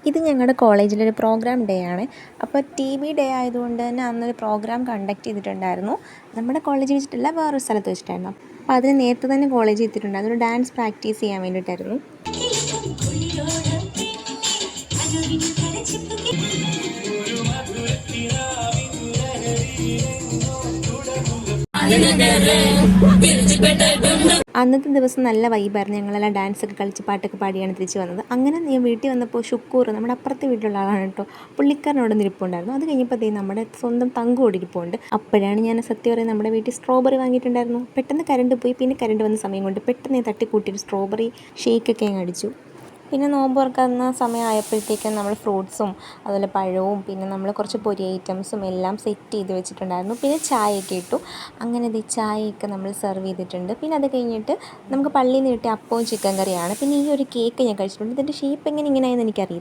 ഇത് ഞങ്ങളുടെ കോളേജിലൊരു programme day ആണ്. അപ്പോൾ ടി.ബി ഡേ ആയതുകൊണ്ട് തന്നെ അന്നൊരു പ്രോഗ്രാം കണ്ടക്ട് ചെയ്തിട്ടുണ്ടായിരുന്നു. നമ്മുടെ കോളേജിൽ വെച്ചിട്ടല്ല, വേറൊരു സ്ഥലത്ത് വെച്ചിട്ടായിരുന്നു. അപ്പോൾ അതിന് നേരത്തെ തന്നെ കോളേജിൽ എത്തിയിട്ടുണ്ട്. അതൊരു ഡാൻസ് പ്രാക്ടീസ് ചെയ്യാൻ വേണ്ടിയിട്ടായിരുന്നു. അന്നത്തെ ദിവസം നല്ല വൈബായിരുന്നു. ഞങ്ങളെല്ലാം ഡാൻസൊക്കെ കളിച്ച് പാട്ടൊക്കെ പാടിയാണ് തിരിച്ച് വന്നത്. അങ്ങനെ ഞാൻ വീട്ടിൽ വന്നപ്പോൾ ഷുക്കൂർ, നമ്മുടെ അപ്പുറത്തെ വീട്ടിലുള്ള ആളാണ് കേട്ടോ, പുള്ളിക്കാരനോട് നിൽപ്പുണ്ടായിരുന്നു. അത് കഴിഞ്ഞപ്പോൾ നമ്മുടെ സ്വന്തം തങ്കു ഓടിരിപ്പുണ്ട്. അപ്പോഴാണ് ഞാൻ സത്യം പറയുന്നത്, നമ്മുടെ വീട്ടിൽ സ്ട്രോബെറി വാങ്ങിയിട്ടുണ്ടായിരുന്നു. പെട്ടെന്ന് കറണ്ട് പോയി. പിന്നെ കറണ്ട് വന്ന സമയം കൊണ്ട് പെട്ടെന്ന് തട്ടിക്കൂട്ടിയൊരു സ്ട്രോബെറി ഷേക്കൊക്കെ അങ്ങ് അടിച്ചു. പിന്നെ നോമ്പ് തുറക്കുന്ന സമയമായപ്പോഴത്തേക്കും നമ്മൾ ഫ്രൂട്ട്സും അതുപോലെ പഴവും പിന്നെ നമ്മൾ കുറച്ച് പൊരി ഐറ്റംസും എല്ലാം സെറ്റ് ചെയ്ത് വെച്ചിട്ടുണ്ടായിരുന്നു. പിന്നെ ചായയൊക്കെ ഇട്ടു. അങ്ങനെ ഇത് ചായയൊക്കെ നമ്മൾ സെർവ് ചെയ്തിട്ടുണ്ട്. പിന്നെ അത് കഴിഞ്ഞിട്ട് നമുക്ക് പള്ളിയിൽ നിന്ന് കിട്ടിയ അപ്പവും ചിക്കൻ കറിയാണ്. പിന്നെ ഈ ഒരു കേക്ക് ഞാൻ കഴിച്ചിട്ടുണ്ട്. ഇതിൻ്റെ ഷേപ്പ് എങ്ങനെയായെന്ന് എനിക്കറിയില്ല.